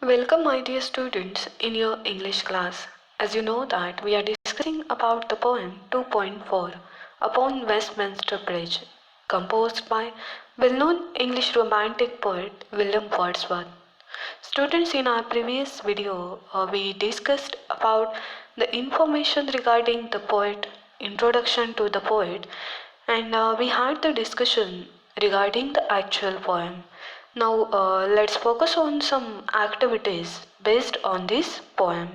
Welcome my dear students in your English class. As you know that we are discussing about the poem 2.4 upon Westminster Bridge, composed by well-known English romantic poet William Wordsworth. Students, in our previous video we discussed about the information regarding the poet, introduction to the poet, and we had the discussion regarding the actual poem. Now let's focus on some activities based on this poem.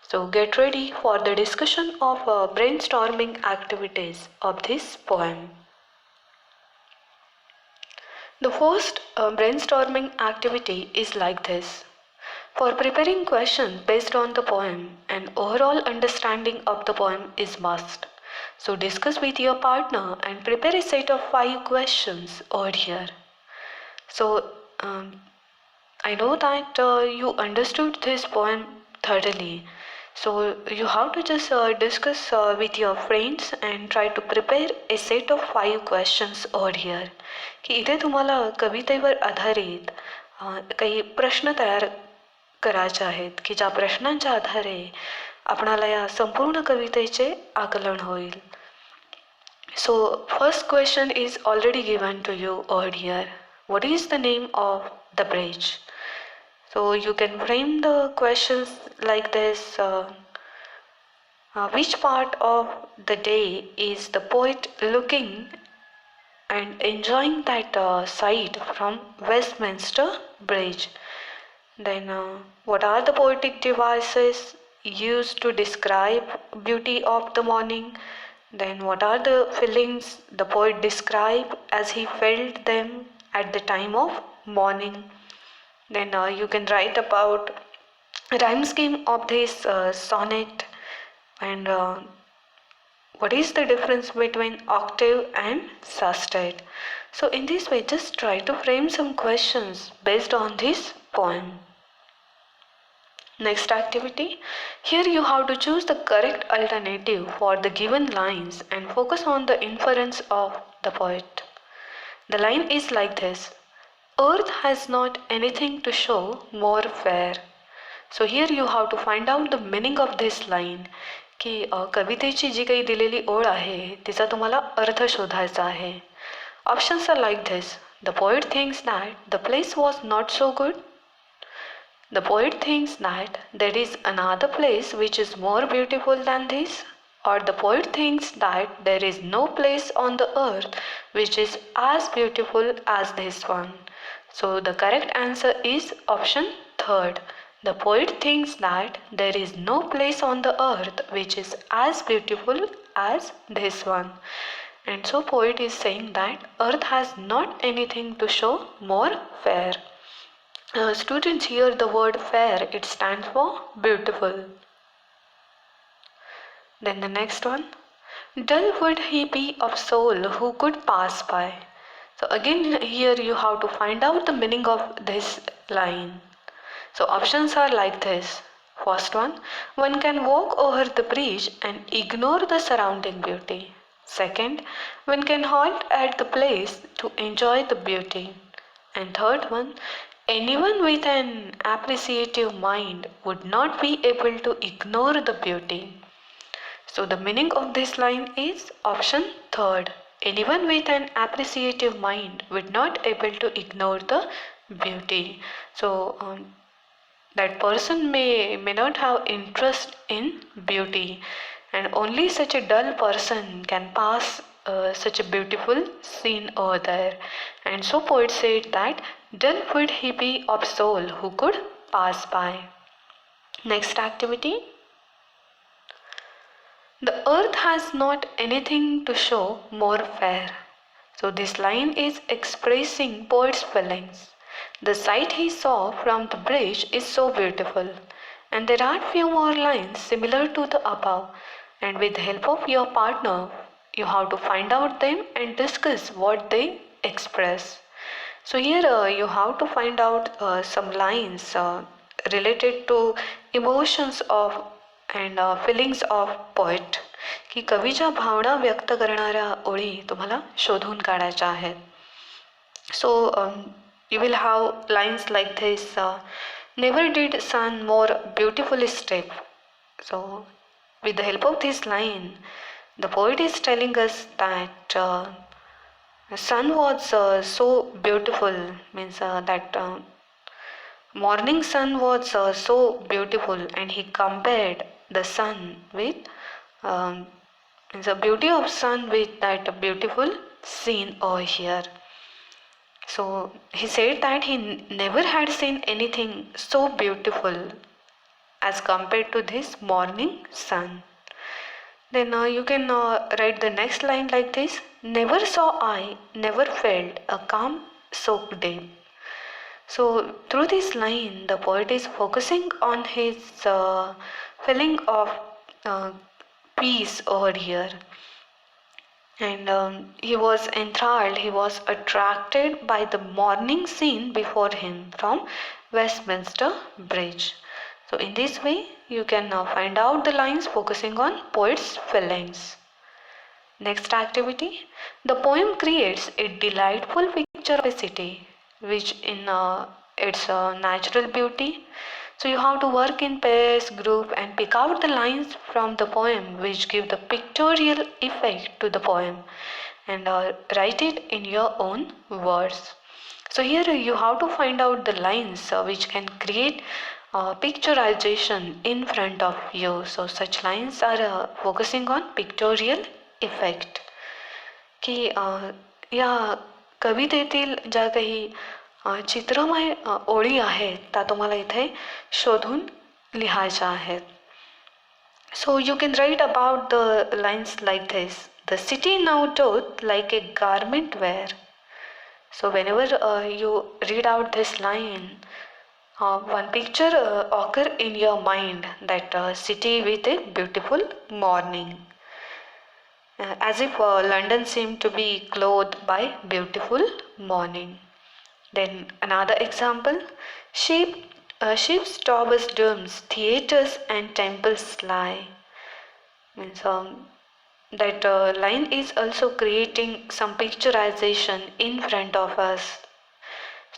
So get ready for the discussion of brainstorming activities of this poem. The first brainstorming activity is like this. For preparing questions based on the poem, an overall understanding of the poem is must. So discuss with your partner and prepare a set of 5 questions over here. So I know that you understood this poem thoroughly. So you have to just discuss with your friends and try to prepare a set of 5 questions over here. की इथे तुम्हाला कवितेवर आधारित काही प्रश्न तयार करायचे आहेत की ज्या प्रश्नांच्या आधारे आपणाला या संपूर्ण कवितेचे आकलन होईल. So first question is already given to you over here. What is the name of the bridge? So you can frame the questions like this. Which part of the day is the poet looking and enjoying that sight from Westminster Bridge? Then what are the poetic devices used to describe beauty of the morning? Then what are the feelings the poet described as he felt them at the time of morning? Then you can write about rhyme scheme of this sonnet, and what is the difference between octave and sestet. So in this way, just try to frame some questions based on this poem. Next activity. Here you have to choose the correct alternative for the given lines and focus on the inference of the poet. The line is like this. Earth has not anything to show more fair. So here you have to find out the meaning of this line. की कवितेची जी काही दिलेली ओळ आहे तिचा तुम्हाला अर्थ शोधायचा आहे. Options are like this. The poet thinks that the place was not so good. The poet thinks that there is another place which is more beautiful than this, or the poet thinks that there is no place on the earth which is as beautiful as this one. So the correct answer is option third. The poet thinks that there is no place on the earth which is as beautiful as this one. And so poet is saying that earth has not anything to show more fair. Students, hear the word fair, it stands for beautiful. Then the next one. Dull would he be of soul who could pass by. So again here you have to find out the meaning of this line. So options are like this. First one can walk over the bridge and ignore the surrounding beauty. Second, one can halt at the place to enjoy the beauty. And third one, anyone with an appreciative mind would not be able to ignore the beauty. So the meaning of this line is option third. Anyone with an appreciative mind would not able to ignore the beauty. So that person may not have interest in beauty, and only such a dull person can pass such a beautiful scene over there. And so poet said that dull would he be of soul who could pass by. Next activity. The earth has not anything to show more fair. So this line is expressing poet's feelings. The sight he saw from the bridge is so beautiful, and there are few more lines similar to the above, and with the help of your partner you have to find out them and discuss what they express. So here you have to find out some lines related to emotions of and feelings of poet, की कवीच्या भावना व्यक्त करणाऱ्या ओळी तुम्हाला शोधून काढायच्या आहेत. So you will have lines like this. Never did sun more beautifully step. So, with the help of this line, the poet is telling us that the sun was so beautiful, means that morning sun was so beautiful, and he compared the sun with um, the beauty of sun with that beautiful scene over here. So he said that he never had seen anything so beautiful as compared to this morning sun. Then you can write the next line like this: never saw I, never felt a calm so deep. So, through this line, the poet is focusing on his feeling of uh, peace over here. And he was enthralled, he was attracted by the morning scene before him from Westminster Bridge. So, in this way, you can now find out the lines focusing on poet's feelings. Next activity, the poem creates a delightful picture of a city, which in its natural beauty. So you have to work in pairs, group, and pick out the lines from the poem which give the pictorial effect to the poem, and write it in your own words. So here you have to find out the lines which can create picturization in front of you. So such lines are focusing on pictorial effect की या कवितेतील ज्या काही चित्रमय ओळी आहेत त्या तुम्हाला इथे शोधून लिहायच्या आहेत. So you can write about the lines like this: the city now doth like a garment wear. So whenever you read out this line, one picture occur in your mind, that city with a beautiful morning. As if London seemed to be clothed by beautiful morning. Then another example: ships, towers, domes, theatres, and temples lie. Means that line is also creating some picturization in front of us.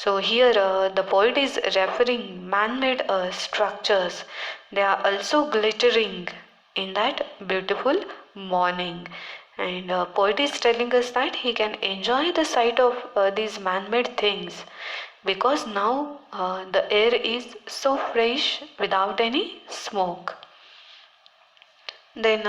So here the poet is referring man-made structures. They are also glittering in that beautiful morning, and poet is telling us that he can enjoy the sight of these man-made things because now the air is so fresh without any smoke. Then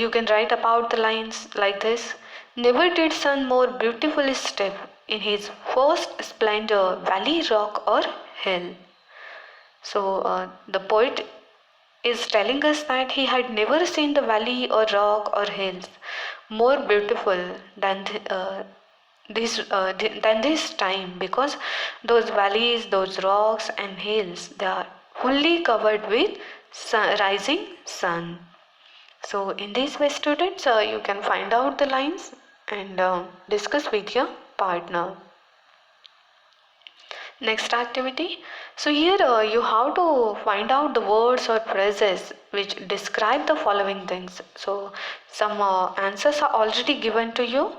you can write about the lines like this: never did sun more beautifully step in his first splendor, valley, rock, or hill. So the poet is telling us that he had never seen the valley or rock or hills more beautiful than this time, because those valleys, those rocks and hills, they are fully covered with rising sun. So in this way, students, you can find out the lines and discuss with your partner. Next activity. So here you have to find out the words or phrases which describe the following things. So some answers are already given to you,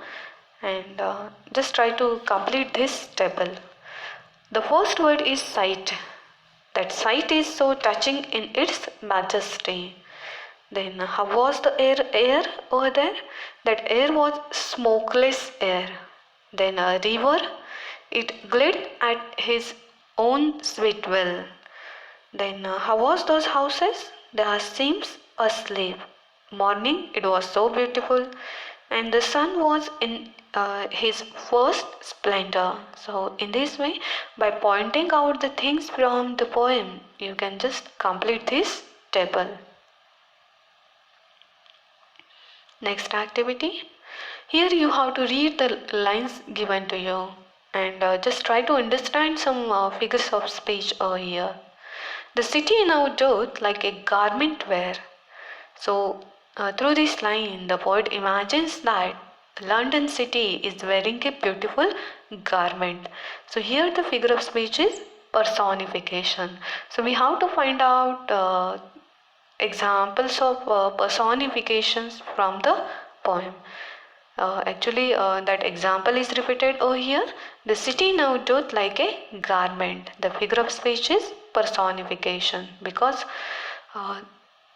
and just try to complete this table. The first word is sight. That sight is so touching in its majesty. Then how was the air over there? That air was smokeless air. Then a river, it glid at his own sweet will. Then how was those houses? There seems asleep. Morning, it was so beautiful, and the sun was in his first splendor. So in this way, by pointing out the things from the poem, you can just complete this table. Next activity. Here you have to read the lines given to you, and just try to understand some figures of speech over here. The city now doth like a garment wear. So through this line, the poet imagines that London city is wearing a beautiful garment. So here the figure of speech is personification. So we have to find out examples of personifications from the poem. That example is repeated over here. The city now doth like a garment. The figure of speech is personification, because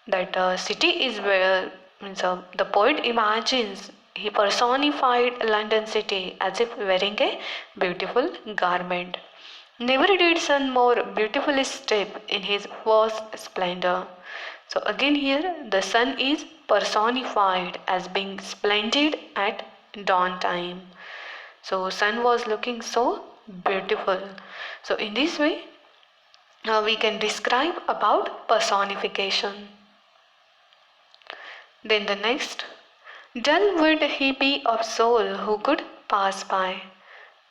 that city is where means the poet imagines, he personified London city as if wearing a beautiful garment. Never did sun more beautifully step in his first splendor. So again here the sun is personified as being splendid at dawn time. So sun was looking so beautiful. So in this way we can describe about personification. Then the next, dull would he be of soul who could pass by.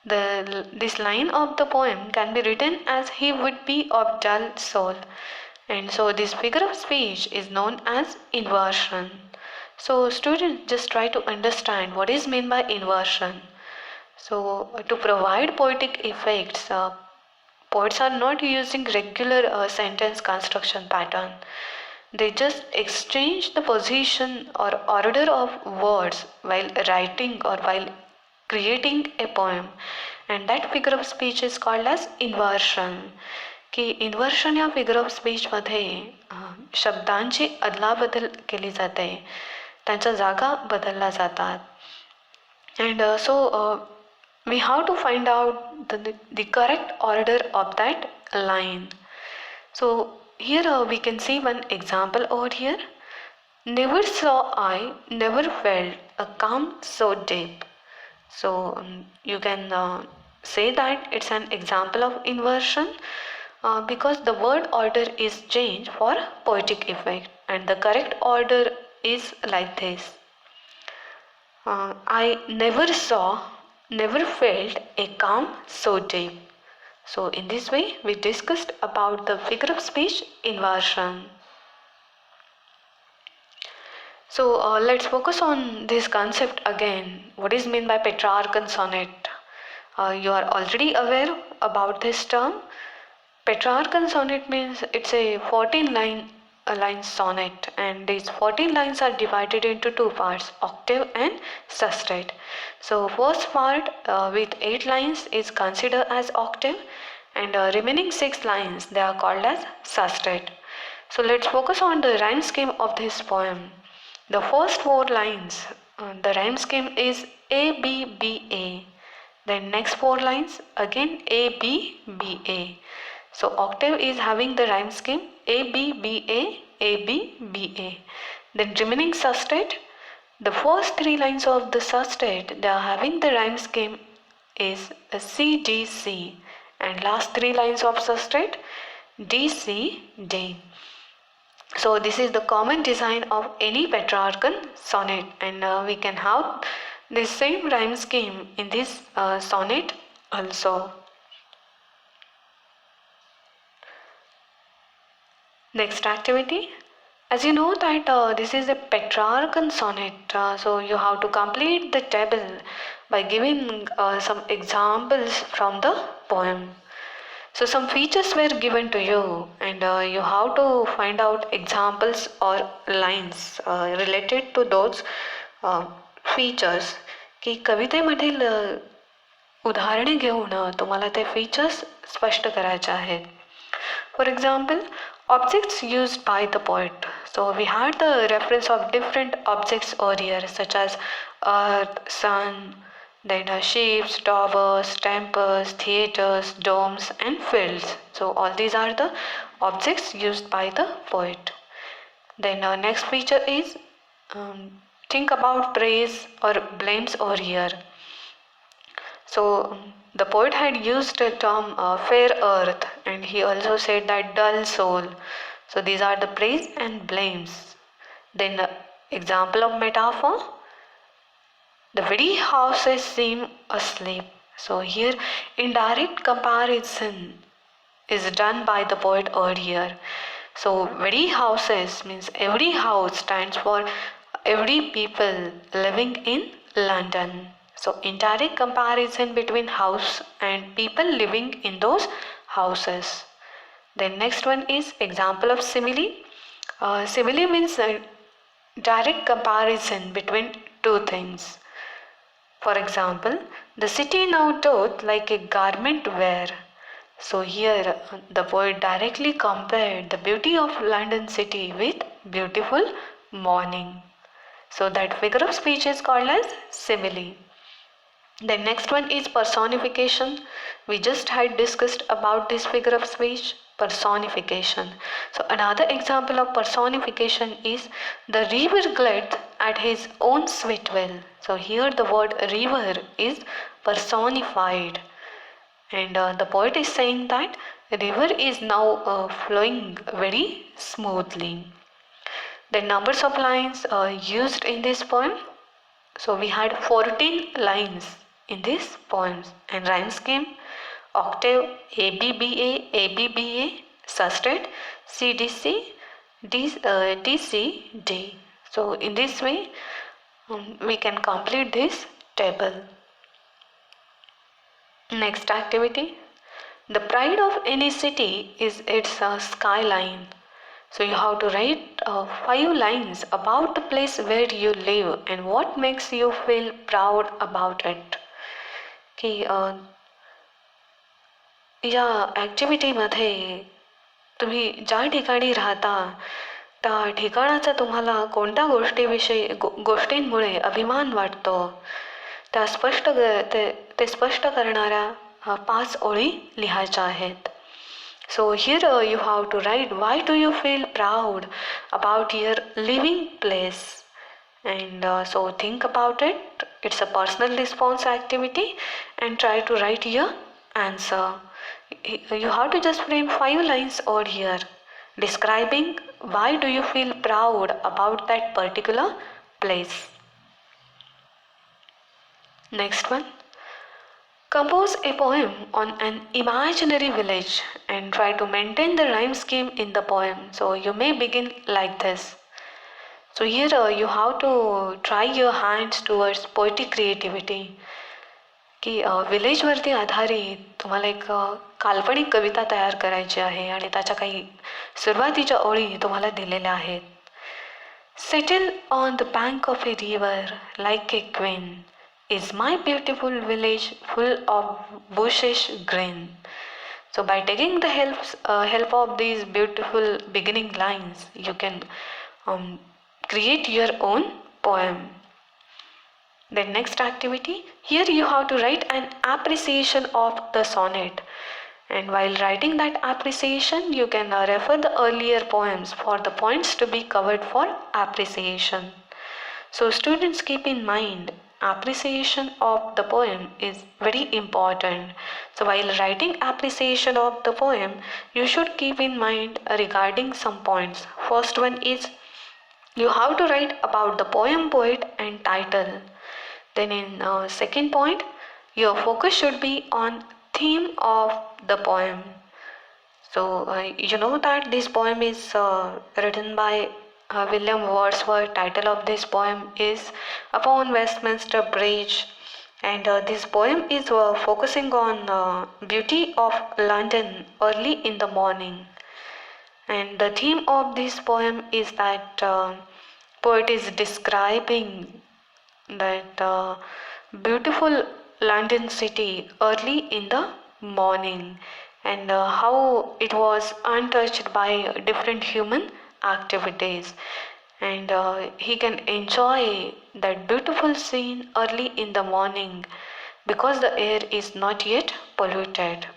This line of the poem can be written as he would be of dull soul. And so this figure of speech is known as inversion. So students, just try to understand what is meant by inversion. So to provide poetic effects, poets are not using regular sentence construction pattern. They just exchange the position or order of words while writing or while creating a poem, and that figure of speech is called as inversion. की inversion या figure of स्पीचमध्ये शब्दांची अदलाबदल केली जाते, त्यांच्या जागा बदलल्या जातात. And so we have to find out the correct order of that line. So here we can see one example over here. Never saw I, never felt a calm so deep. So you can say that it's an example of inversion because the word order is changed for poetic effect, and the correct order is like this. I never saw, never felt a calm so deep. So in this way we discussed about the figure of speech inversion. So let's focus on this concept again. What is meant by Petrarchan sonnet? You are already aware about this term. Petrarchan sonnet means it's a 14 line sonnet, and these 14 lines are divided into two parts, octave and sestet. So first part with 8 lines is considered as octave, and remaining 6 lines they are called as sestet. So let's focus on the rhyme scheme of this poem. The first 4 lines, the rhyme scheme is A B B A. Then next 4 lines again A B B A. So octave is having the rhyme scheme A B B A A B B A. Then remaining sestet, the first 3 lines of the sestet they are having the rhyme scheme is C D C, and last 3 lines of sestet D C D. So this is the common design of any Petrarchan sonnet, and we can have the same rhyme scheme in this sonnet also. Next activity. As you know that this is a Petrarchan sonnet, so you have to complete the table by giving some examples from the poem. So some features were given to you, and you have to find out examples or lines related to those features. की कवितेमधील उदाहरणे घेऊन तुम्हाला ते features स्पष्ट करायचे आहेत. For example, objects used by the poet. So we had the reference of different objects earlier, such as earth, sun, then ships, towers, temples, theaters, domes, and fields. So all these are the objects used by the poet. Then next feature is think about praise or blames over here. So the poet had used the term fair earth, and he also said that dull soul. So these are the praise and blames. Then example of metaphor, the very houses seem asleep. So here indirect comparison is done by the poet earlier. So very houses means every house stands for every people living in London. So indirect comparison between house and people living in those houses. Then next one is example of simile. Simile means direct comparison between two things. For example, the city now doth like a garment wear. So here the poet directly compared the beauty of London city with beautiful morning. So that figure of speech is called as simile. The next one is personification. We just had discussed about this figure of speech, personification. So another example of personification is the river glideth at his own sweet will. So here the word river is personified, and the poet is saying that the river is now flowing very smoothly. The numbers of lines used in this poem, so we had 14 lines in this poem, and rhyme scheme: octave, ABBA, ABBA, sustain, CDC, DC, D. So in this way we can complete this table. Next activity: the pride of any city is its skyline. So you have to write 5 lines about the place where you live and what makes you feel proud about it. की या ॲक्टिव्हिटीमध्ये तुम्ही ज्या ठिकाणी राहता त्या ठिकाणाचा तुम्हाला कोणत्या गोष्टींमुळे अभिमान वाटतो त्या ते स्पष्ट करणाऱ्या 5 ओळी लिहायच्या आहेत. So here you have to write why do you feel proud about your living place, and so think about it. It's a personal response activity and try to write your answer. You have to just frame 5 lines over here describing why do you feel proud about that particular place. Next one: compose a poem on an imaginary village and try to maintain the rhyme scheme in the poem. So you may begin like this. So here you have to try your hands towards poetic creativity. की विलेजवरती आधारित तुम्हाला एक काल्पनिक कविता तयार करायची आहे आणि त्याच्या काही सुरुवातीच्या ओळी तुम्हाला दिलेल्या आहेत. Settle on the bank of a river like a queen is my beautiful village full of bushes green. So by taking the help of these beautiful beginning lines, you can create your own poem. The next activity, here you have to write an appreciation of the sonnet, and while writing that appreciation you can refer the earlier poems for the points to be covered for appreciation. So students, keep in mind appreciation of the poem is very important. So while writing appreciation of the poem you should keep in mind regarding some points. First one is you have to write about the poem, poet and title. Then in second point, your focus should be on theme of the poem. So you know that this poem is written by William Wordsworth. Title of this poem is Upon Westminster Bridge, and this poem is focusing on beauty of London early in the morning. And the theme of this poem is that poet is describing that beautiful London city early in the morning, and how it was untouched by different human activities, and he can enjoy that beautiful scene early in the morning because the air is not yet polluted.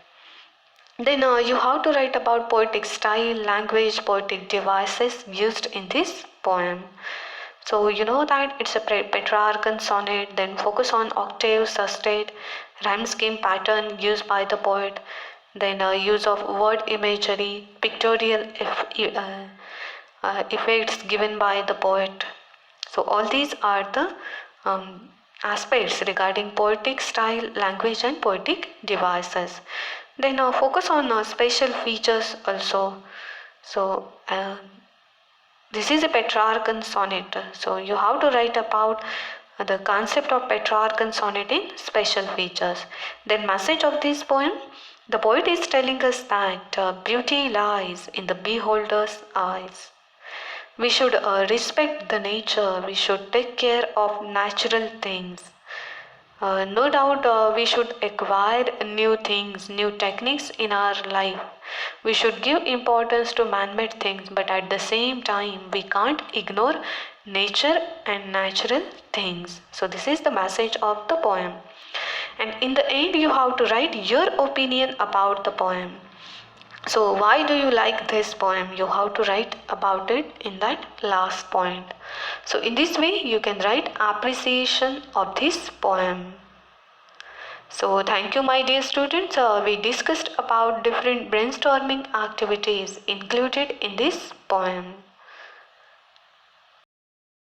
Then you have to write about poetic style, language, poetic devices used in this poem. So you know that it's a Petrarchan sonnet, then focus on octave, sustain, rhyme scheme pattern used by the poet, then use of word imagery, pictorial effects given by the poet. So all these are the aspects regarding poetic style, language and poetic devices. Then focus on special features also. So this is a Petrarchan sonnet. So you have to write about the concept of Petrarchan sonnet in special features. Then message of this poem. The poet is telling us that beauty lies in the beholder's eyes. We should respect the nature. We should take care of natural things. No doubt we should acquire new things, new techniques in our life. We should give importance to man-made things, but at the same time, we can't ignore nature and natural things. So this is the message of the poem. And in the end, you have to write your opinion about the poem. So why do you like this poem? You have to write about it in that last point. So in this way you can write appreciation of this poem. So thank you my dear students. We discussed about different brainstorming activities included in this poem.